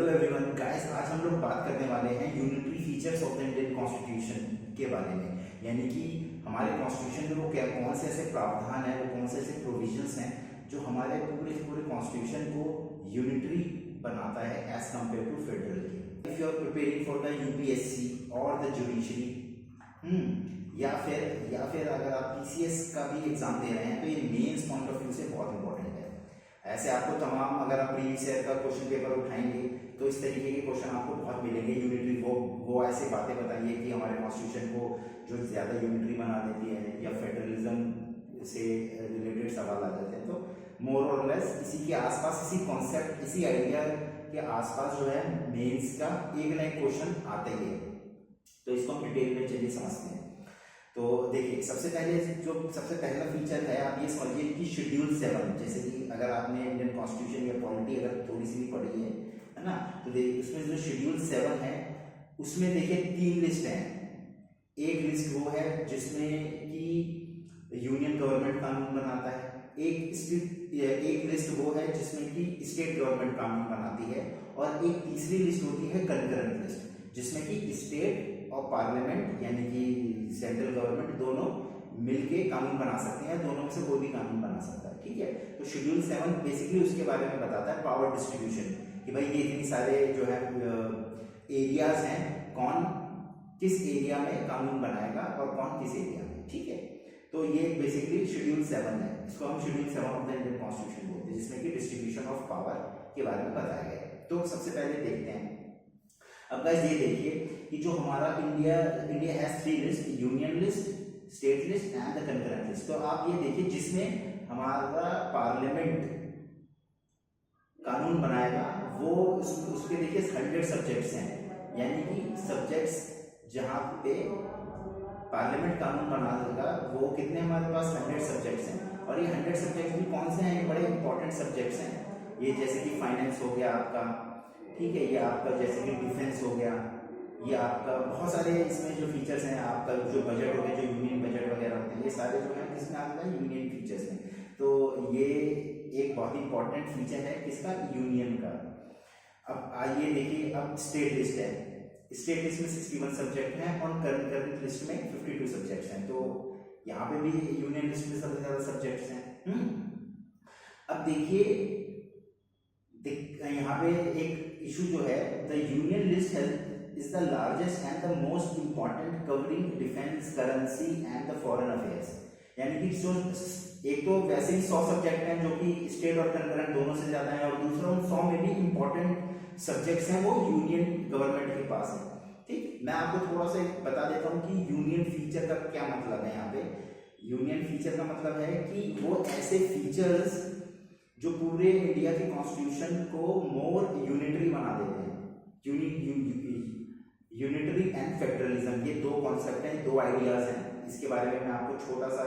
Hello everyone guys, आज हम लोग बात करने वाले हैं unitary features of the Indian constitution के बारे में। यानी कि हमारे कॉन्स्टिट्यूशन में वो क्या कौन से ऐसे प्रावधान हैं, वो कौन से ऐसे प्रोविजंस हैं जो हमारे पूरे कॉन्स्टिट्यूशन को यूनिटरी बनाता है एज कम्पेयर टू फेडरल के। If you are preparing for the UPSC और द जुडिशरी या फिर अगर आप पीसीएस का भी एग्जाम दे रहे हैं तो ये मेंस पॉइंट ऑफ व्यू से बहुत इंपॉर्टेंट है। ऐसे आपको तमाम, अगर आप प्रीवियस ईयर का क्वेश्चन पेपर उठाएंगे तो इस तरीके के क्वेश्चन आपको बहुत मिलेंगे। यूनिटरी वो ऐसे बातें बताइए कि हमारे कॉन्स्टिट्यूशन को जो ज़्यादा यूनिटरी बना देती है, या फेडरलिज्म से रिलेटेड सवाल आ जाते हैं। तो मोर और लेस इसी के आसपास, इसी कॉन्सेप्ट, इसी आइडिया के आसपास जो है मेंस का एक ना एक क्वेश्चन आता ही है। तो इसको हम डिटेल में चलिए समझते हैं। तो देखिए, सबसे पहला फीचर है, आप ये समझिए कि शेड्यूल 7, जैसे कि अगर आपने इंडियन कॉन्स्टिट्यूशन या पॉलिटी अगर थोड़ी सी भी पढ़ी है ना, तो देखिए उसमें जो शेड्यूल 7 है उसमें देखिए 3 लिस्ट हैं। एक लिस्ट वो है जिसमें कि यूनियन गवर्नमेंट कानून बनाता है, एक लिस्ट वो है जिसमें कि स्टेट गवर्नमेंट कानून बनाती है, और एक तीसरी लिस्ट होती है कंकरेंट लिस्ट, जिसमें कि स्टेट और पार्लियामेंट यानी कि सेंट्रल गवर्नमेंट दोनों मिलके कानून बना सकते हैं, दोनों में से कोई भी कानून बना सकता है। ठीक है, तो शेड्यूल 7 बेसिकली उसके बारे में बताता है, पावर डिस्ट्रीब्यूशन, कि भाई ये इतनी सारे जो है एरियाज हैं, कौन किस एरिया में कानून बनाएगा और कौन किस एरिया में। ठीक है, तो ये बेसिकली शेड्यूल 7 है, इसको हम schedule 7 of the Indian constitution बोलते हैं, जिसमें कि डिस्ट्रीब्यूशन ऑफ पावर के बारे में बताया गया है। तो सबसे पहले देखते हैं। अब गाइस ये देखिए कि जो हमारा India has 3 list, union list, state list and the concurrent list. तो आप ये देखिए जिसमें हमारा पार्लियामेंट कानून बनाएगा वो उसके देखिए 100 सब्जेक्ट्स हैं, यानी कि सब्जेक्ट्स जहां पे पार्लियामेंट कानून बना देगा वो कितने हमारे पास 100 सब्जेक्ट्स हैं। और ये 100 सब्जेक्ट्स भी कौन से हैं, ये बड़े इंपॉर्टेंट सब्जेक्ट्स हैं। ये जैसे कि फाइनेंस हो गया आपका, ठीक है, ये आपका जैसे कि डिफेंस हो गया, ये आपका बहुत सारे इसमें जो फीचर्स हैं, आपका जो बजट हो गया, जो यूनियन बजट वगैरह होते हैं, ये सारे जो है किसमें आता है, यूनियन फीचर्स में। तो ये एक बहुत इंपॉर्टेंट फीचर है किसका, यूनियन का। अब आइए देखिए, अब स्टेट लिस्ट है, स्टेट लिस्ट में 61 सब्जेक्ट हैं और करंट लिस्ट में 52 सब्जेक्ट्स हैं। तो यहाँ पे भी यूनियन लिस्ट में सबसे ज्यादा सब्जेक्ट्स हैं। अब देखिए यहाँ पे एक इशू जो है, the union list is the largest and the most important covering defence, currency and the foreign affairs. यानी कि जो एक तो वैसे ही 100 सब्जेक्ट हैं जो कि स्टेट और कंकरेंट दोनों से ज्यादा है, और दूसरा उन 100 में भी इंपॉर्टेंट सब्जेक्ट्स हैं वो यूनियन गवर्नमेंट के पास है। ठीक, मैं आपको थोड़ा सा बता देता हूँ कि यूनियन फीचर का क्या मतलब है। यहाँ पे यूनियन फीचर का मतलब है कि वो ऐसे फीचर्स जो पूरे इंडिया के कॉन्स्टिट्यूशन को मोर यूनिटरी बना देते हैं। यूनिटरी एंड फेडरलिज्म, ये 2 कॉन्सेप्ट हैं, 2 आइडियाज हैं। इसके बारे में मैं आपको छोटा सा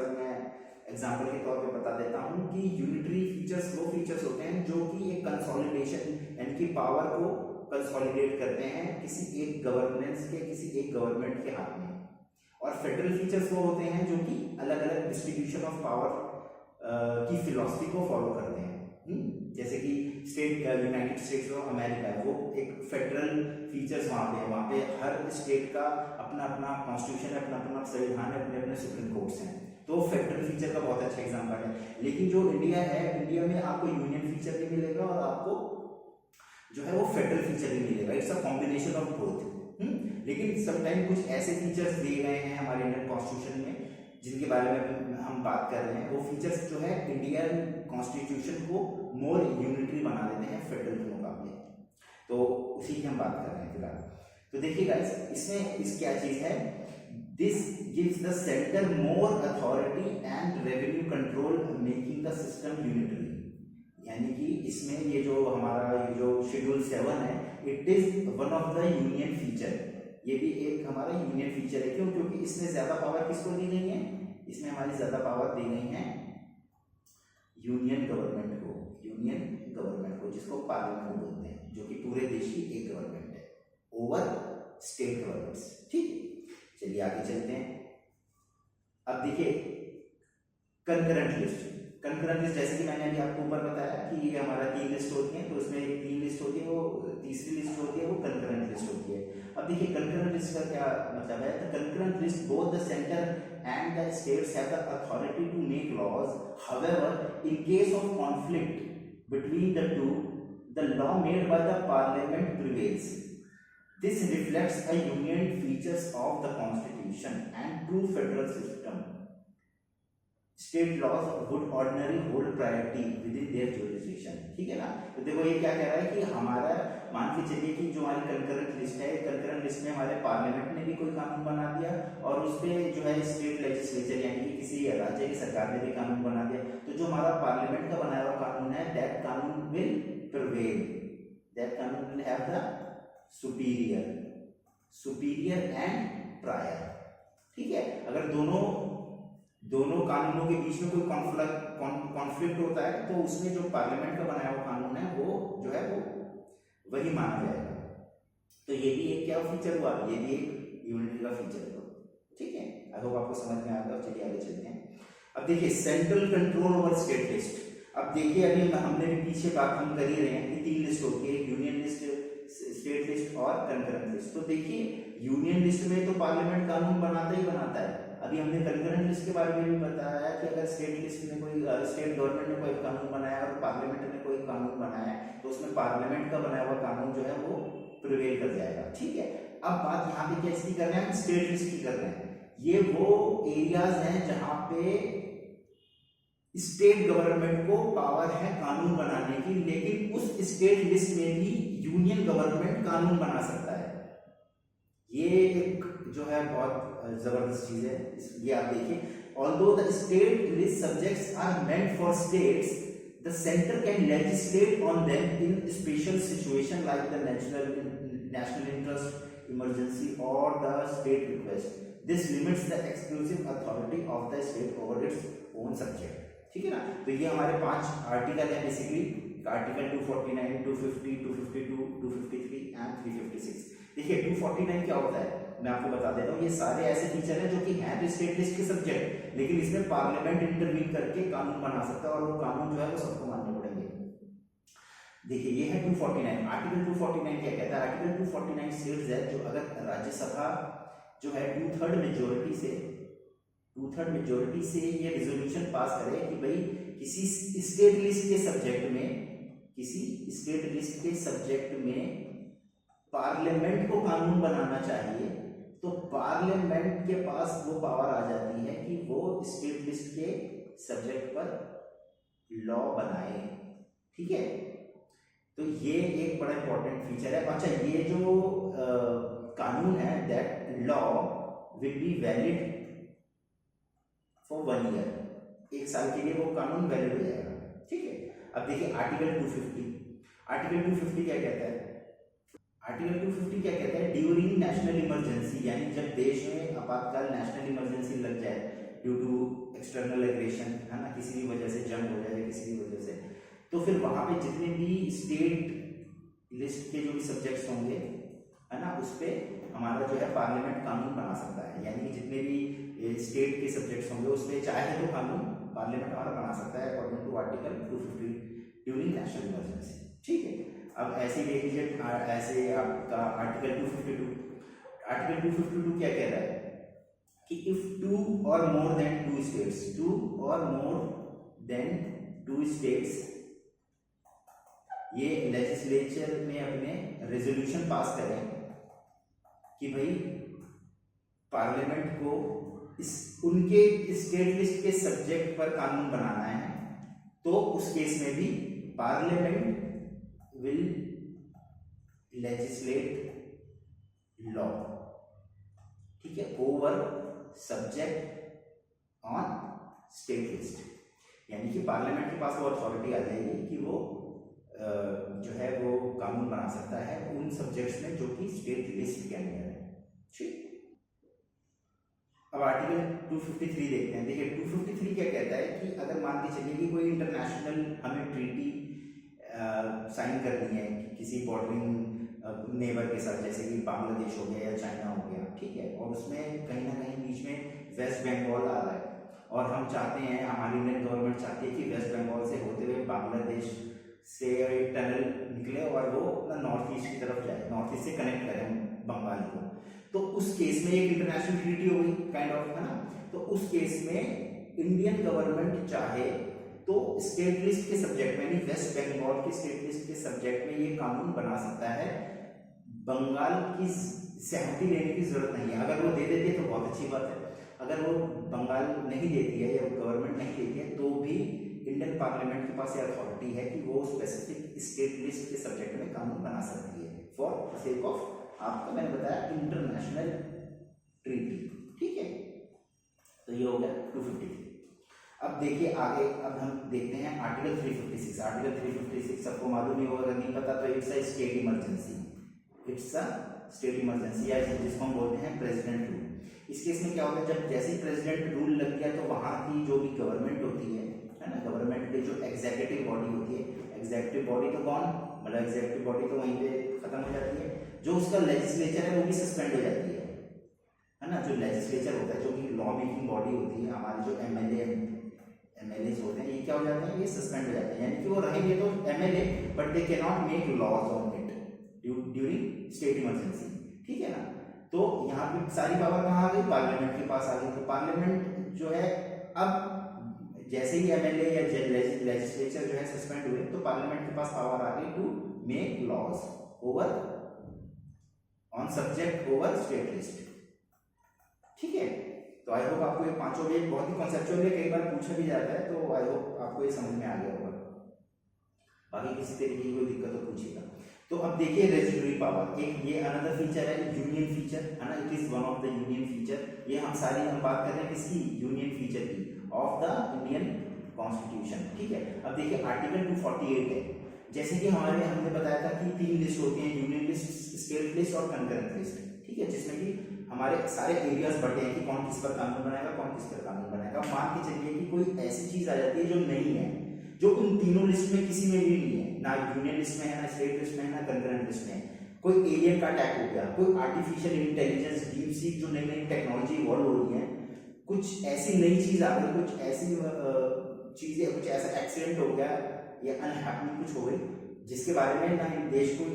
एग्जाम्पल के तौर पे बता देता हूँ कि यूनिटरी फीचर्स वो फीचर्स होते हैं जो कि एक कंसोलिडेशन यानी कि पावर को कंसोलिडेट करते हैं किसी एक गवर्नेंस के, किसी एक गवर्नमेंट के हाथ में। और फेडरल फीचर्स वो होते हैं जो कि अलग अलग डिस्ट्रीब्यूशन ऑफ पावर की फिलॉसफी को फॉलो करते हैं। जैसे कि यूनाइटेड स्टेट्स ऑफ अमेरिका है, वो एक फेडरल फीचर्स वहाँ पे हर स्टेट का अपना अपना कॉन्स्टिट्यूशन है, अपना अपना संविधान है, अपने अपने सुप्रीम कोर्ट्स हैं। तो फेडरल फीचर का बहुत अच्छा एग्जांपल है। लेकिन जो इंडिया है, इंडिया में आपको यूनियन फीचर भी मिलेगा और आपको जो है वो फेडरल फीचर भी मिलेगा। It's a combination of both. लेकिन समटाइम कुछ ऐसे फीचर्स दिए गए हैं हमारे इंडियन कॉन्स्टिट्यूशन में जिनके बारे में हम बात कर रहे हैं, वो फीचर्स जो है इंडियन कॉन्स्टिट्यूशन को मोर यूनिटरी बना देते हैं फेडरल के मुकाबले। तो उसी की हम बात कर रहे हैं फिलहाल। तो देखिए गाइस, इसमें इस क्या चीज है, this gives the centre more authority and revenue control making the system unitary. यानी कि इसमें ये जो हमारा जो शेड्यूल 7 है, it is one of the union feature. ये भी एक हमारा यूनियन फीचर है। क्यों? क्योंकि इसमें ज्यादा पावर किसको दी गई है, इसमें हमारी ज्यादा पावर दी गई है यूनियन गवर्नमेंट को, जिसको पार्लियामेंट बोलते हैं, जो कि पूरे देश की एक गवर्नमेंट है ओवर स्टेट गवर्नमेंट्स। ठीक है, चलिए आगे चलते हैं। अब देखिए कंकरेंट लिस्ट, जैसे कि मैंने अभी आपको ऊपर बताया कि ये हमारा 3 लिस्ट होती है, तो उसमें एक 3 लिस्ट होती है, वो तीसरी लिस्ट अब देखिए कंकरेंट लिस्ट का क्या मतलब है, तो concurrent list both the centre and the states have the authority to make laws. However, in case of conflict between the two, the law made by the parliament prevails. This reflects a union features of the constitution and true federal system. State laws would ordinarily hold priority within their jurisdiction. ठीक है ना, तो देखो ये क्या कह रहा है कि हमारा मान के चलिए कि जो हमारी कंकरेंट लिस्ट है, कंकरेंट लिस्ट में हमारे पार्लियामेंट ने भी कोई कानून बना दिया और उस पे जो है स्टेट लेजिस्लेचर यानी कि किसी राज्य की सरकार ने भी कानून बना दिया, तो जो हमारा पार्लियामेंट का बनाया हुआ कानून है, दैट कानून विल प्रिवेल, दैट कानून will have the superior and prior. ठीक है, अगर दोनों कानूनों के बीच में कोई कॉन्फ्लिक्ट होता है तो उसमें जो पार्लियामेंट का बनाया हुआ कानून है वो जो है वो वही माना जाएगा। तो ये भी एक क्या फीचर हुआ, ये भी एक यूनिटी का फीचर हुआ। ठीक है, आई होप आपको समझ में आ गया। चलिए आगे चलते हैं। अब देखिए central control over state list. अब देखिए अभी हमने भी पीछे बात हम कर ही रहे हैं कि 3 लिस्ट होती है, यूनियन लिस्ट, स्टेट लिस्ट और कंकरेंट लिस्ट। तो देखिए यूनियन लिस्ट में तो पार्लियामेंट कानून बनाता ही बनाता है। अभी हमने कंकरेंट लिस्ट के बारे में भी बताया कि अगर स्टेट लिस्ट में कोई स्टेट गवर्नमेंट ने कोई कानून बनाया और पार्लियामेंट ने कोई कानून बनाया तो उसमें पार्लियामेंट का बनाया हुआ कानून जो है वो प्रिवेल कर जाएगा। ठीक है, अब बात यहाँ पे क्या इसकी कर रहे हैं, स्टेट लिस्ट की कर रहे हैं। ये वो एरियाज हैं जहां पे स्टेट गवर्नमेंट को पावर है कानून बनाने की, लेकिन उस स्टेट लिस्ट में भी यूनियन गवर्नमेंट कानून बना सकता है। ये एक जो है बहुत जबरदस्त चीज है। ये आप देखिए, although the state list subjects are meant for states, the centre can legislate on them in special situation like the national interest, emergency और the state request. This limits the exclusive authority of the state over its own subject. ठीक है ना, तो ये हमारे 5 article है basically, article 249, 250, 252, 253 and 356। देखिए 249 क्या होता है मैं आपको बता देता हूँ। ये सारे ऐसे फीचर हैं जो कि हैं तो स्टेट लिस्ट के सब्जेक्ट, लेकिन इसमें पार्लियामेंट इंटरवीन करके कानून बना सकता है और वो कानून जो है वो सबको मानने पड़ेंगे। देखिए ये है 249। आर्टिकल 249 क्या कहता है, आर्टिकल 249 स्टेट्स है जो अगर राज्यसभा जो है 2/3 मेजोरिटी से ये रिजोल्यूशन पास करे कि भाई किसी स्टेट लिस्ट के सब्जेक्ट में पार्लियामेंट को कानून बनाना चाहिए, तो पार्लियामेंट के पास वो पावर आ जाती है कि वो स्टेट लिस्ट के सब्जेक्ट पर लॉ बनाए। ठीक है, तो ये एक बड़ा इंपॉर्टेंट फीचर है। अच्छा, ये जो कानून है that law will be valid for 1 year, 1 साल के लिए वो कानून वैलिड हो जाएगा। ठीक है, अब देखिए आर्टिकल 250। आर्टिकल 250 क्या कहता है, आर्टिकल 250 क्या कहता है, ड्यूरिंग नेशनल इमरजेंसी, यानी जब देश में आपातकाल नेशनल इमरजेंसी लग जाए ड्यू टू एक्सटर्नल एग्रेशन, है ना, किसी भी वजह से जंग हो जाए किसी भी वजह से, तो फिर वहां पे जितने भी स्टेट लिस्ट के जो भी सब्जेक्ट्स होंगे, है ना, उस पे हमारा जो है पार्लियामेंट कानून बना सकता है। यानी कि जितने भी स्टेट के सब्जेक्ट्स होंगे उसमें चाहे तो कानून पार्लियामेंट हमारा बना सकता है according to article 250 during national emergency. ठीक है, अब ऐसे ही देख लीजिए, ऐसे आपका आर्टिकल 252। आर्टिकल 252 क्या कह रहा है कि if 2 or more than 2 states ये लेजिस्लेचर में अपने रेजोल्यूशन पास करें कि भाई पार्लियामेंट को उनके स्टेट लिस्ट के सब्जेक्ट पर कानून बनाना है, तो उस केस में भी पार्लियामेंट विल लेजिस्लेट लॉ। ठीक है, over subject on state list, यानी कि पार्लियामेंट के पास वो अथॉरिटी आ जाएगी कि वो जो है वो कानून बना सकता है उन सब्जेक्ट्स में जो कि स्टेट लिस्ट के अंदर है। ठीक, अब आर्टिकल 253 देखते हैं। देखिए 253 क्या कहता है कि अगर मान के चलिए कि कोई इंटरनेशनल हमें ट्रीटी साइन करनी है किसी बॉर्डरिंग नेबर के साथ, जैसे कि बांग्लादेश हो गया या चाइना हो गया, ठीक है, और उसमें कहीं ना कहीं बीच में वेस्ट बंगाल आ रहा है और हम चाहते हैं, हमारी इंडियन गवर्नमेंट चाहती है कि वेस्ट बंगाल से होते हुए बांग्लादेश से एक टनल निकले और वो अपना नॉर्थ ईस्ट की तरफ जाए, नॉर्थ ईस्ट से कनेक्ट करें बंगाल को, तो उस केस में एक इंटरनेशनल ट्रीटी हो गई काइंड ऑफ, है ना। तो उस केस में इंडियन गवर्नमेंट चाहे तो स्टेट लिस्ट के सब्जेक्ट में, यानी वेस्ट बंगाल की स्टेट लिस्ट के सब्जेक्ट में ये कानून बना सकता है। बंगाल की सहमति लेने की जरूरत नहीं है। अगर वो दे देती है तो बहुत अच्छी बात है, अगर वो बंगाल नहीं देती है या गवर्नमेंट नहीं देती है तो भी इंडियन पार्लियामेंट के पास ये अथॉरिटी है कि वो स्पेसिफिक स्टेट लिस्ट के सब्जेक्ट में कानून बना सकती है फॉर सेक ऑफ, आपको मैंने बताया, इंटरनेशनल ट्रीटी। ठीक है, तो ये हो गया 253। अब देखिए आगे, अब हम देखते हैं आर्टिकल 356। आर्टिकल 356 सबको मालूम ही होगा, अगर नहीं पता तो it's a state emergency, it's a state emergency, या जिसको हम बोलते हैं प्रेसिडेंट रूल। इस केस में क्या होता है, जब जैसे ही प्रेसिडेंट रूल लग गया तो वहां की जो भी गवर्नमेंट होती है ना, गवर्नमेंट की जो एग्जीक्यूटिव बॉडी होती है, एग्जीक्यूटिव बॉडी तो कौन, मतलब एग्जीक्यूटिव बॉडी तो वहीं पे खत्म हो जाती है, जो उसका लेजिस्लेचर है वो भी सस्पेंड हो जाती है ना। जो लेजिस्लेचर होता है, जो कि लॉ मेकिंग बॉडी होती है, हमारे जो एमएलए होते हैं, ये क्या हो जाते हैं, ये सस्पेंड हो जाते हैं, यानी कि वो रहेंगे तो MLA but they can not make laws on it during state emergency. ठीक है ना। तो यहाँ पे सारी पावर कहाँ आ गई, पार्लियामेंट के पास आ गई। तो पार्लियामेंट जो है, अब जैसे ही एमएलए या लेजिस्लेचर जो है सस्पेंड हुए तो पार्लियामेंट के पास पावर आ गई to make laws over on subject over state list. ठीक है, तो आई होप आपको ये पांचों भी बहुत ही कॉन्सेप्चुअल है, कई बार पूछा भी जाता है, तो आई होप आपको ये समझ में आ गया होगा। बाकी किसी तरीके की कोई दिक्कत तो पूछिएगा। तो अब देखिए रेजिडुअरी पावर, एक ये अनदर फीचर है, यूनियन फीचर है ना, it is one of the union feature. ये हम बात कर रहे हैं किसकी, यूनियन फीचर की ऑफ द इंडियन कॉन्स्टिट्यूशन। ठीक है, अब देखिए आर्टिकल 248 है, जैसे कि हमने बताया था कि 3 लिस्ट होती हैं, यूनियन लिस्ट, स्टेट लिस्ट और कंकरेंट लिस्ट। ठीक है, जिसमें कि हमारे सारे एरियाज बटे हैं कि कौन किस पर कानून बनाएगा, कौन किस पर कानून बनाएगा। मान के चलिए कि कोई ऐसी चीज आ जाती है जो नहीं है, जो उन तीनों लिस्ट में किसी में भी नहीं है, ना यूनियन लिस्ट में है, ना स्टेट लिस्ट में है, ना कंकरेंट लिस्ट में है। कोई एलियन का अटैक हो गया, कोई आर्टिफिशियल इंटेलिजेंस, डीप सीक, जो नई नई टेक्नोलॉजी इवॉल्व हो रही है, कुछ ऐसी नई चीज आ गई, कुछ ऐसी चीजें, कुछ ऐसा एक्सीडेंट हो गया या अनहैपनिंग कुछ हो गई जिसके बारे में ना देश को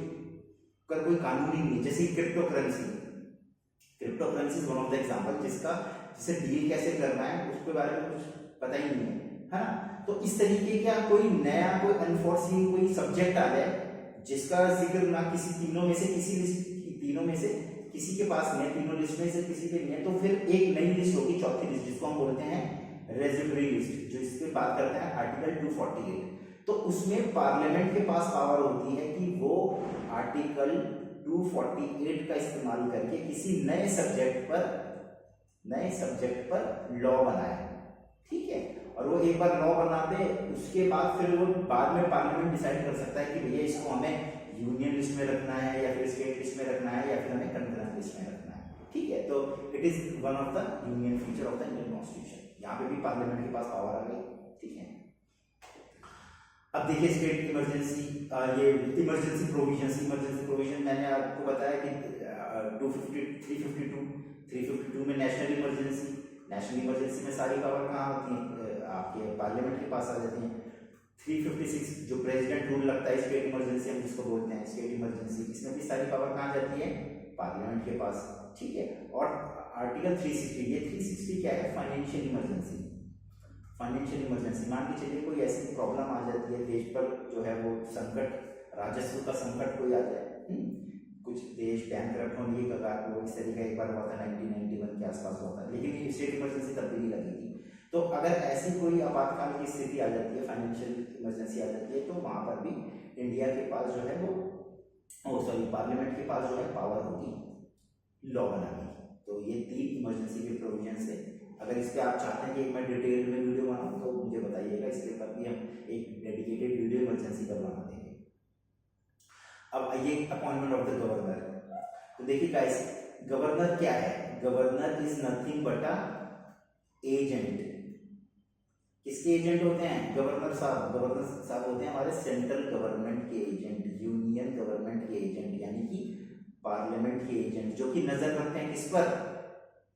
कर कोई कानून ही नहीं। जैसे crypto currency is one of the example, जिसे डील कैसे करना है उसके बारे में कुछ पता ही नहीं है ना। तो इस तरीके का कोई नया, कोई अनफोर्सीन कोई सब्जेक्ट आ जाए जिसका जिक्र ना किसी तीनों में से किसी के पास नहीं है, तीनों लिस्ट में से किसी के नहीं है, तो फिर एक नई लिस्ट होगी, चौथी लिस्ट, जिसको हम बोलते हैं रेजिडुअरी लिस्ट, जो इसके बात करते हैं आर्टिकल 248। तो उसमें पार्लियामेंट के पास पावर होती है कि वो आर्टिकल 248 का इस्तेमाल करके किसी नए सब्जेक्ट पर लॉ बनाए। ठीक है, और वो एक बार लॉ बना दे, उसके बाद फिर वो बाद में पार्लियामेंट डिसाइड कर सकता है कि भैया इसको हमें यूनियन लिस्ट में रखना है या फिर स्टेट लिस्ट में रखना है या फिर हमें कंकरेंट लिस्ट में रखना है। ठीक है, तो it is one of the union feature of the Indian constitution. यहाँ पे भी पार्लियामेंट के पास पावर आ गई। ठीक है, अब देखिए स्टेट इमरजेंसी, ये इमरजेंसी प्रोविजन मैंने आपको बताया कि 352 में नेशनल इमरजेंसी में सारी पावर कहाँ होती है, आपके पार्लियामेंट के पास आ जाती हैं। 356 जो प्रेसिडेंट रूल लगता है, स्टेट इमरजेंसी हम जिसको बोलते हैं, स्टेट इमरजेंसी, इसमें भी सारी पावर कहाँ जाती है, पार्लियामेंट के पास। ठीक है, और आर्टिकल 360, ये 360 क्या है, फाइनेंशियल इमरजेंसी। मान के चलिए कोई ऐसी प्रॉब्लम आ जाती है देश पर, जो है वो संकट, राजस्व का संकट कोई आ जाए, कुछ देश बैंकरप्ट होने की कगार पर, इस तरीके एक बार हुआ था 1991 के आसपास हुआ था, लेकिन स्टेट इमरजेंसी तब भी नहीं लगी थी। तो अगर ऐसी कोई आपातकाल की स्थिति आ जाती है, फाइनेंशियल इमरजेंसी आ जाती है, तो वहां पर भी इंडिया के पास जो है वो पार्लियामेंट के पास जो है पावर होगी लॉ बनाने की। तो ये 3 इमरजेंसी के प्रोविजन है। अगर इस पर आप चाहते हैं कि मैं डिटेल में वीडियो बनाऊं तो मुझे बताइएगा, इसके ऊपर भी हम एक डेडिकेटेड वीडियो इमरजेंसी पर बना देंगे। अब ये अपॉइंटमेंट ऑफ द गवर्नर, तो देखिए गाइस, गवर्नर क्या है, governor is nothing but a agent. किसके एजेंट होते हैं, गवर्नर साहब होते हैं हमारे सेंट्रल गवर्नमेंट के एजेंट, यूनियन गवर्नमेंट के एजेंट, यानी कि पार्लियामेंट के एजेंट, जो कि नजर रखते हैं किस पर,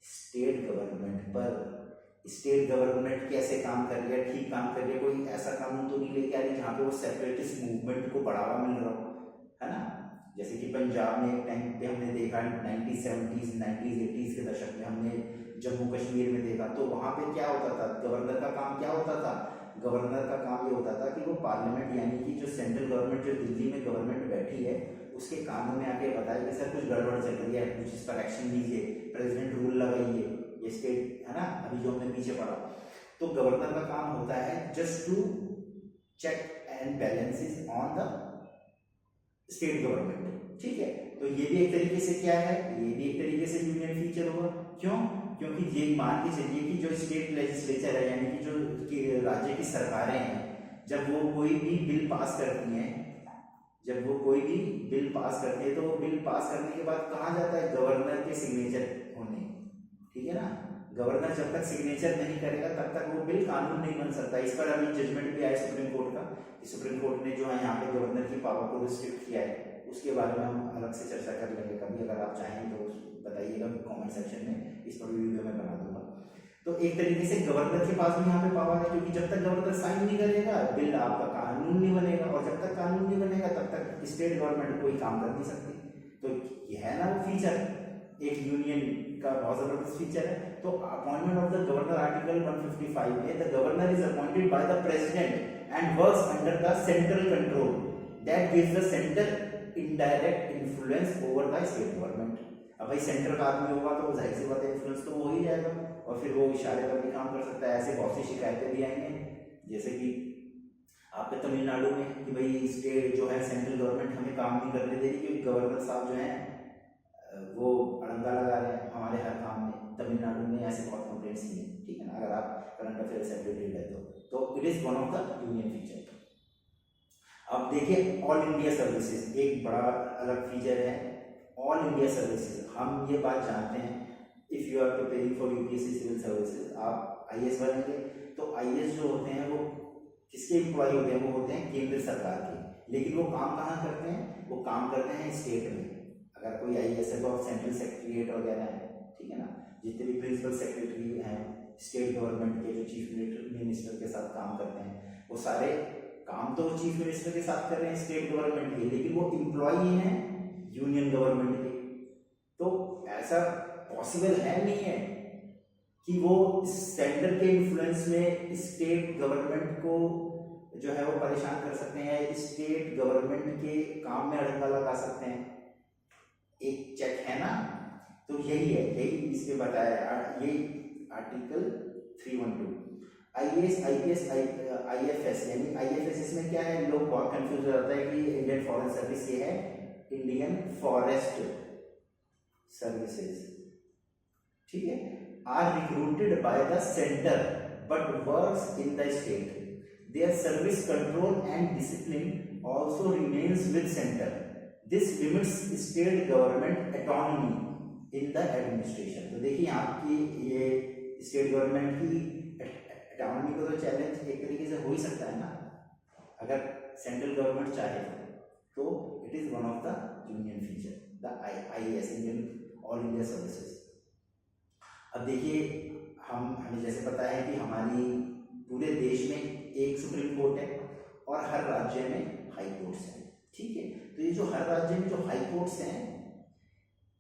स्टेट गवर्नमेंट पर। स्टेट गवर्नमेंट कैसे काम कर रही है, ठीक काम कर रही है, कोई ऐसा कानून तो नहीं लेके आ रही जहाँ पे वो सेपरेटिस्ट मूवमेंट को बढ़ावा मिल रहा हो, है ना। जैसे कि पंजाब में एक टाइम पे हमने देखा 1970s 90s 80s के दशक में हमने जम्मू कश्मीर में देखा, तो वहाँ पे क्या होता था, गवर्नर का काम क्या होता था, गवर्नर का काम ये होता था कि वो पार्लियामेंट यानी कि जो सेंट्रल गवर्नमेंट, जो दिल्ली में गवर्नमेंट बैठी है, उसके कानों में आके बताए कि सर कुछ गड़बड़ चल रही है, कुछ इस पर एक्शन लीजिए, प्रेसिडेंट रूल लगाइए, ये स्टेट है ना, अभी जो हमने पीछे पढ़ा। तो गवर्नर का काम होता है just to check and balances on the state government, ठीक है। तो ये भी एक तरीके से क्या है, ये भी एक तरीके से यूनियन फीचर होगा। क्यों? क्योंकि ये मान के चलिए कि जो स्टेट लेजिस्लेचर है यानी कि जो राज्य की सरकारें हैं, जब वो कोई भी बिल पास करती हैं, जब वो कोई भी बिल पास करती है, तो वो बिल पास करने के बाद कहाँ जाता है, गवर्नर के सिग्नेचर होने, ठीक है ना। गवर्नर जब तक सिग्नेचर नहीं करेगा तब तक वो बिल कानून नहीं बन सकता। इस पर अभी जजमेंट भी आया सुप्रीम कोर्ट का, सुप्रीम कोर्ट ने जो है यहाँ पे गवर्नर की पावर को रिस्ट्रिक्ट किया है, उसके बारे में हम अलग से चर्चा कर लेंगे कभी, अगर आप चाहें तो बताइएगा कमेंट सेक्शन में, इस पर वीडियो में बना दूंगा। तो एक तरीके से गवर्नर के पास भी यहाँ पे पावर है, क्योंकि जब तक गवर्नर साइन नहीं करेगा बिल आपका कानून नहीं बनेगा, और जब तक कानून नहीं बनेगा तब तक स्टेट गवर्नमेंट कोई काम कर नहीं सकती। तो यह है ना वो फीचर, एक यूनियन का बहुत जबरदस्त फीचर है। तो appointment of the governor, article 155 में the governor is appointed by the president and works under the central control that gives the centre indirect influence over the state government. अब भाई centre का आदमी होगा तो जाहिर सी बात है इन्फ्लुएंस तो हो ही जाएगा, और फिर वो इशारे पर भी काम कर सकता है। ऐसे बहुत सी शिकायतें भी आएंगे, जैसे कि आपके तमिलनाडु में कि भाई स्टेट जो है सेंट्रल गवर्नमेंट हमें काम नहीं करने दे रही, क्योंकि गवर्नर साहब जो है वो अड़ंगा लगा रहे हैं हमारे हर काम में। तमिलनाडु में ऐसे बहुत कंप्लेंट्स की हैं, ठीक है ना, अगर आप करंट अफेयर से अपडेटेड है तो it is one of the union feature. अब देखिए ऑल इंडिया सर्विसेज एक बड़ा अलग फीचर है। ऑल इंडिया सर्विसेज, हम ये बात जानते हैं, if you are preparing for UPSC civil services, आप आईएएस बनेंगे, तो आईएएस जो होते हैं वो किसके एम्प्लॉय होते हैं, वो होते हैं केंद्र सरकार के। लेकिन वो काम कहाँ करते हैं, वो काम करते हैं स्टेट में। अगर कोई आईएएस है तो आप सेंट्रल सेक्रेटरीट वगैरह है, ठीक है ना, जितने भी प्रिंसिपल सेक्रेटरी हैं स्टेट गवर्नमेंट के, जो चीफ मिनिस्टर के साथ काम करते हैं, वो सारे काम तो चीफ मिनिस्टर के साथ कर रहे हैं स्टेट गवर्नमेंट के, लेकिन वो एम्प्लॉय हैं यूनियन गवर्नमेंट के। तो ऐसा पॉसिबल है नहीं है कि वो सेंटर के इन्फ्लुएंस में स्टेट गवर्नमेंट को जो है वो परेशान कर सकते हैं, स्टेट गवर्नमेंट के काम में अड़ंगा लगा सकते हैं। एक चेक है ना, तो यही है, यही इसमें बताया, ये आर्टिकल 312। आईएएस आईपीएस आईएफएस, यानी आईएफएस इसमें क्या है, लोग बहुत कंफ्यूज हो जाता है कि इंडियन फॉरेन सर्विस ये है, इंडियन फॉरेस्ट सर्विसेज, ठीक है, are recruited by the centre but works in the state, their service control and discipline also remains with centre, this limits state government autonomy in the administration. तो देखिए आपकी ये state government की autonomy को तो challenge एक तरीके से हो ही सकता है ना, अगर सेंट्रल गवर्नमेंट चाहे तो it is one of the union feature, the IAS, Indian all India services. अब देखिए हमें जैसे पता है कि हमारी पूरे देश में एक सुप्रीम कोर्ट है और हर राज्य में हाई कोर्ट्स हैं, ठीक है। तो ये जो हर राज्य में जो हाई कोर्ट्स हैं,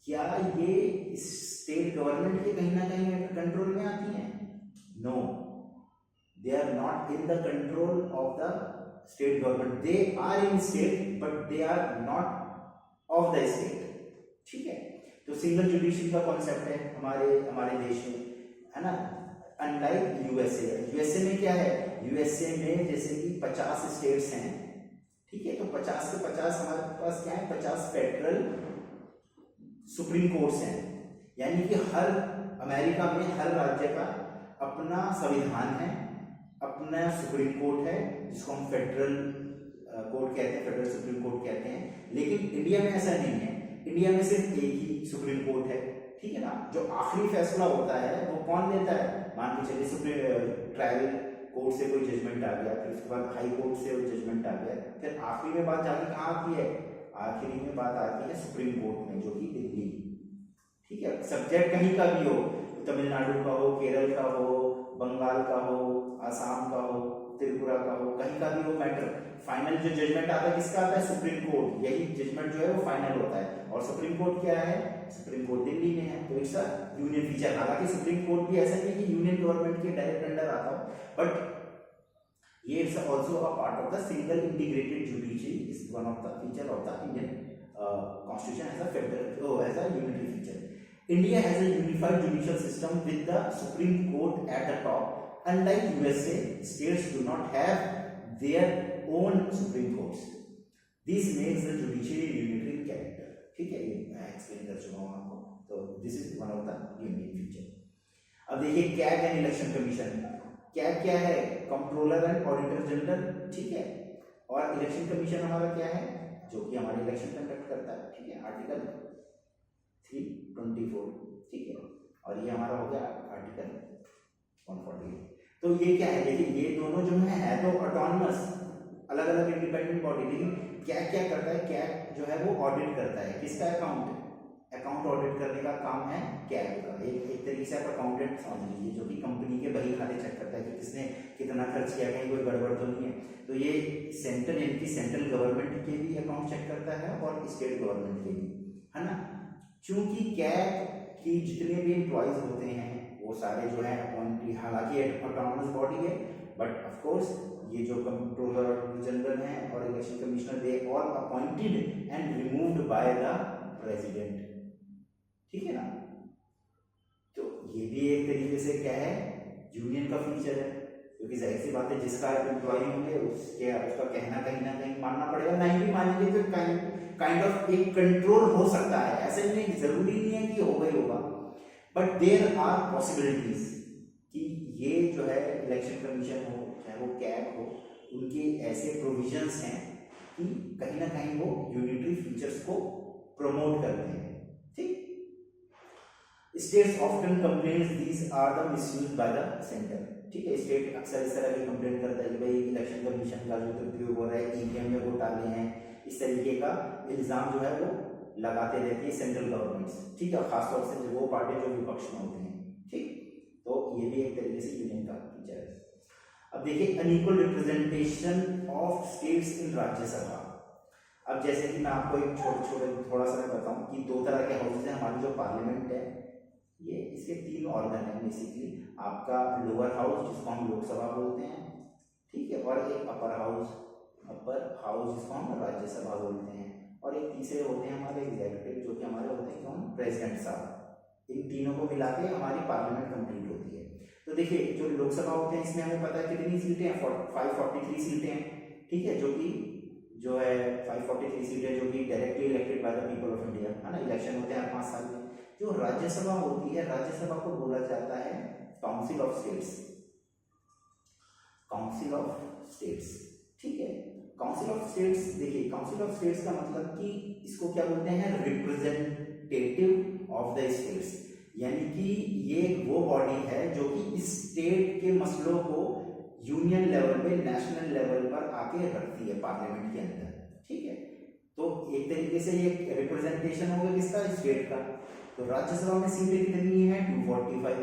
क्या ये स्टेट गवर्नमेंट के कहीं ना कहीं कंट्रोल में आती हैं? No, they are not in the control of the state government, they are in state but they are not of the state, ठीक है। तो सिंगल जुडिशरी का कॉन्सेप्ट है हमारे देश में, है ना, अनलाइक यूएसए। यूएसए में क्या है, यूएसए में जैसे कि 50 स्टेट्स हैं, ठीक है, तो 50 के 50 हमारे पास क्या है, 50 फेडरल सुप्रीम कोर्ट्स हैं, यानी कि हर अमेरिका में हर राज्य का अपना संविधान है, अपना सुप्रीम कोर्ट है, जिसको हम फेडरल कोर्ट कहते हैं, फेडरल सुप्रीम कोर्ट कहते हैं। लेकिन इंडिया में ऐसा नहीं है, इंडिया में सिर्फ एक ही सुप्रीम कोर्ट है, ठीक है ना। जो आखिरी फैसला होता है वो कौन लेता है, मान के चलिए सुप्रीम ट्रायल कोर्ट से कोई जजमेंट आ गया, फिर उसके बाद हाई कोर्ट से जजमेंट आ गया, फिर आखिरी में बात जाके कहाँ आती है, आखिरी में बात आती है सुप्रीम कोर्ट में, जो कि दिल्ली, ठीक है। सब्जेक्ट कहीं का भी हो, तमिलनाडु का हो, केरल का हो, बंगाल का हो, आसाम का हो, त्रिपुरा का हो, कहीं का भी वो मैटर, फाइनल जो जजमेंट आता है किसका आता है? Supreme court. यही जजमेंट जो है वो फाइनल होता है। और सुप्रीम कोर्ट क्या है? सुप्रीम कोर्ट दिल्ली में है, तो इट्स अ यूनियन फीचर। हालांकि सुप्रीम कोर्ट भी ऐसा नहीं है कि यूनियन गवर्नमेंट के डायरेक्ट अंडर आता हो, बट ये it's also a part of the single integrated judiciary, is one of the feature of the Indian constitution as a federal, as a unitary feature. India has a unified judicial system with the Supreme Court at the top. Unlike USA, states do not have their own Supreme Courts. This makes the judiciary unitary in character. ठीक है, ये मैं explain कर चुका हूँ आपको। तो this is one of the union feature. अब देखिए CAG and election commission. CAG क्या है? कंट्रोलर एंड ऑडिटर जनरल, ठीक है। और इलेक्शन कमीशन हमारा क्या है? जो कि हमारे इलेक्शन कंडक्ट करता है, ठीक है, आर्टिकल 324, ठीक है। और ये हमारा हो गया आर्टिकल 148। तो ये क्या है? देखिए ये दोनों जो है तो ऑटोनमस, अलग अलग इंडिपेंडेंट बॉडी, लेकिन क्या क्या करता है? कैग जो है वो ऑडिट करता है किसका? अकाउंट ऑडिट करने का काम है कैग का। एक तरीके से आप अकाउंटेंट समझ लीजिए, जो कि कंपनी के बही खाते चेक करता है कि किसने कितना खर्च किया, कहीं कोई गड़बड़ तो नहीं है। तो ये सेंट्रल, यानी कि सेंट्रल गवर्नमेंट के भी अकाउंट चेक करता है और स्टेट गवर्नमेंट के भी, है ना। चूंकि कैग की जितने भी एम्प्लॉयज होते हैं वो सारे जो है अपॉइंटेड, हालांकि ऑटोनमस बॉडी है, बट ऑफ कोर्स ये जो कंट्रोलर जनरल हैं और election commissioner, they all appointed and removed by the president, ठीक है ना। तो ये भी एक तरीके से क्या है? यूनियन का फीचर है, क्योंकि जाहिर सी बात है जिसका एम्प्लॉय होंगे उसका कहना कहीं ना कहीं मानना पड़ेगा। नहीं भी मानेंगे तो काइंड ऑफ एक कंट्रोल हो सकता है, ऐसे नहीं, जरूरी नहीं है कि होगा ही होगा, बट देयर आर पॉसिबिलिटीज कि ये जो है इलेक्शन कमीशन हो चाहे वो कैग हो, उनके ऐसे प्रोविजंस हैं कि कहीं ना कहीं वो यूनिटरी फीचर्स को प्रमोट करते हैं, ठीक। States often complains these are the misused by the centre, ठीक है। स्टेट अक्सर इस तरह की कंप्लेंट करता है कि भाई इलेक्शन कमीशन का जो दुरुपयोग हो रहा है, ईवीएम में घोटाले हैं, इस तरीके का इल्जाम जो है वो लगाते रहती है सेंट्रल गवर्नमेंट्स, ठीक है, खासतौर से वो पार्टी जो विपक्ष में होते हैं, ठीक। तो ये भी एक तरीके से यूनियन का फीचर है। अब देखिए unequal representation of states in Rajya Sabha. अब जैसे कि मैं आपको एक छोटे थोड़ा सा मैं बताऊं कि दो तरह के हाउसेज हैं हमारी जो पार्लियामेंट है, ये इसके तीन ऑर्गन है बेसिकली। आपका लोअर हाउस जिसको हम लोकसभा बोलते हैं, ठीक है, और एक अपर हाउस जिसको हम राज्यसभा बोलते हैं, और एक तीसरे होते हैं हमारे एग्जीक्यूटिव जो कि हमारे होते हैं कौन? प्रेसिडेंट साहब। इन तीनों को मिला के हमारी पार्लियामेंट कंप्लीट होती है। तो देखिए जो लोकसभा होते हैं इसमें हमें पता है कितनी सीटें हैं, 543 सीटें हैं, ठीक है, जो है 543 सीटें जो कि directly elected by the people of India, है ना। इलेक्शन होते हैं 5 साल में। जो राज्यसभा होती है, राज्यसभा को बोला जाता है काउंसिल ऑफ स्टेट्स, ठीक है। काउंसिल ऑफ स्टेट्स, देखिए काउंसिल ऑफ स्टेट्स का मतलब कि इसको क्या बोलते हैं? रिप्रेजेंटेटिव ऑफ द स्टेट्स, यानी कि ये वो बॉडी है जो कि स्टेट के मसलों को यूनियन लेवल पे, नेशनल लेवल पर आके रखती है पार्लियामेंट के अंदर, ठीक है। तो एक तरीके से ये रिप्रेजेंटेशन होगा किसका? स्टेट का। तो राज्यसभा में सीटें कितनी है? 245,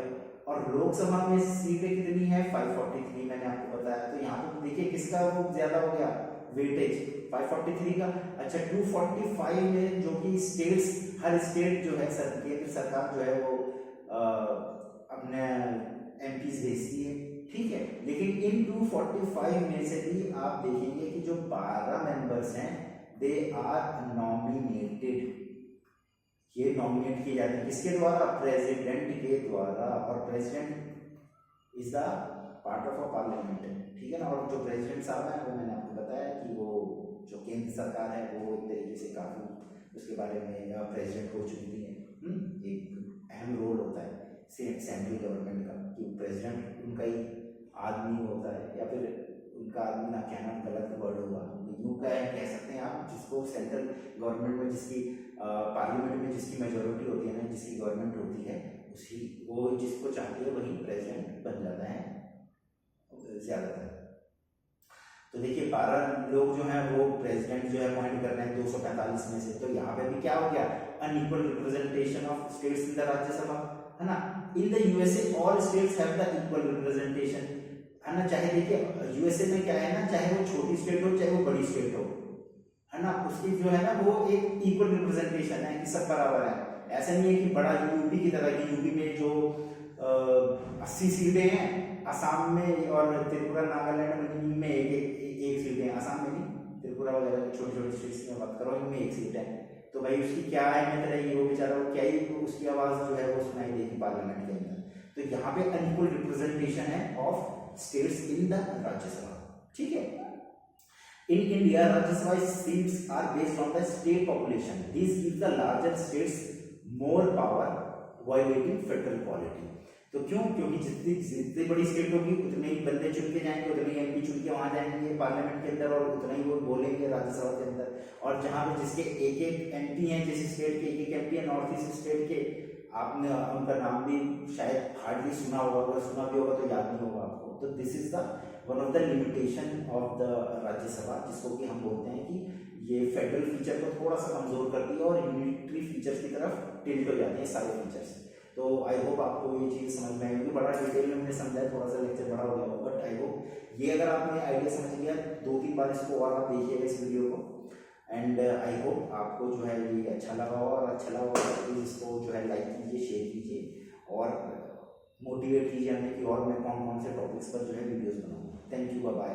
और लोकसभा में सीटें कितनी है? 543, मैंने आपको बताया। तो यहाँ पर देखिए किसका वो ज्यादा हो गया वेटेज? 543 का। अच्छा 245 में जो कि स्टेट्स, हर स्टेट जो है केंद्र सरकार जो है वो अपने एमपीज भेजती है, ठीक है। लेकिन इन 245 में से भी आप देखेंगे कि जो 12 मेंबर्स हैं दे आर नॉमिनेटेड। ये नॉमिनेट किए जाते हैं किसके द्वारा? प्रेसिडेंट के द्वारा, और president is the part of a parliament, ठीक है ना। और जो प्रेसिडेंट साहब हैं वो मैंने आपको बताया कि वो जो केंद्र सरकार है वो एक तरीके से काफी उसके बारे में प्रेसिडेंट को चुनती है, एक अहम रोल होता है सेंट्रल गवर्नमेंट का, कि प्रेसिडेंट उनका ही आदमी होता है, या फिर उनका आदमी ना कहना गलत वर्ड होगा, यूं कह सकते हैं आप, जिसको सेंट्रल गवर्नमेंट में जिसकी पार्लियामेंट में जिसकी मेजोरिटी होती है ना, जिसकी गवर्नमेंट होती है, उसी वो जिसको चाहती है वही प्रेसिडेंट बन जाता है ज्यादातर। तो देखिए 12 लोग जो हैं वो प्रेसिडेंट जो है अपॉइंट कर रहे हैं 245 में से। तो यहाँ पे भी क्या हो गया? Unequal representation of states in the Rajya Sabha. है ना। In the USA all states have the equal representation, है ना। चाहे देखिए यूएसए में क्या है ना, चाहे वो छोटी स्टेट हो चाहे वो बड़ी स्टेट हो, है ना, उसकी जो है ना वो एक इक्वल रिप्रेजेंटेशन है कि सब बराबर है। ऐसा नहीं है कि बड़ा यूपी की तरह की, यूपी में जो 80 सीटें हैं, असम में और त्रिपुरा नागालैंड मणिपुर में एक सीटें हैं, असम में नहीं, त्रिपुरा वगैरह छोटे छोटे स्टेट्स की बात करो, इनमें एक सीट है। तो भाई उसकी क्या अहमियत रहेगी, वो बेचारा वो क्या ही उसकी आवाज जो है वो सुनाई देगी पार्लियामेंट के अंदर। तो यहाँ पे अनइक्वल रिप्रेजेंटेशन है of states in the Rajya Sabha, ठीक है। In India, Rajya Sabha seats are based on the state population. This gives the larger states more power, violating federal polity. तो क्यों? क्योंकि जितनी बड़ी स्टेट होगी उतने ही बंदे चुन के जाएंगे, उतने ही एमपी चुन के वहां जाएंगे पार्लियामेंट के अंदर, और उतना ही वो बोलेंगे राज्यसभा के अंदर। और जहां पे जिसके एक एक एमपी हैं, जिस स्टेट के एक एक एमपी है, नॉर्थ ईस्ट स्टेट के, आपने उनका नाम भी शायद हार्डली सुना होगा, अगर सुना भी होगा तो याद नहीं होगा आपको। तो this is the one of the limitation of the Rajya Sabha, जिसको कि हम बोलते हैं कि ये फेडरल फीचर को थोड़ा सा कमजोर करती है और यूनिटरी फीचर्स की तरफ टिल्ट हो जाते हैं सारे फीचर्स। तो आई होप आपको ये चीज़ समझ में आएगी। बड़ा डिटेल में हमने समझाया, थोड़ा सा लेक्चर बड़ा हो गया, बट आई होप ये अगर आपने आइडिया समझ लिया, 2-3 बार इसको और आप देखिएगा इस वीडियो को, एंड आई होप आपको जो है ये अच्छा लगा हो, और अच्छा लगा हो तो प्लीज़ इसको जो है लाइक कीजिए, शेयर कीजिए और मोटिवेट कीजिए हमें कि और मैं कौन कौन से टॉपिक्स पर जो है वीडियोस बनाऊँ। Thank you, bye bye.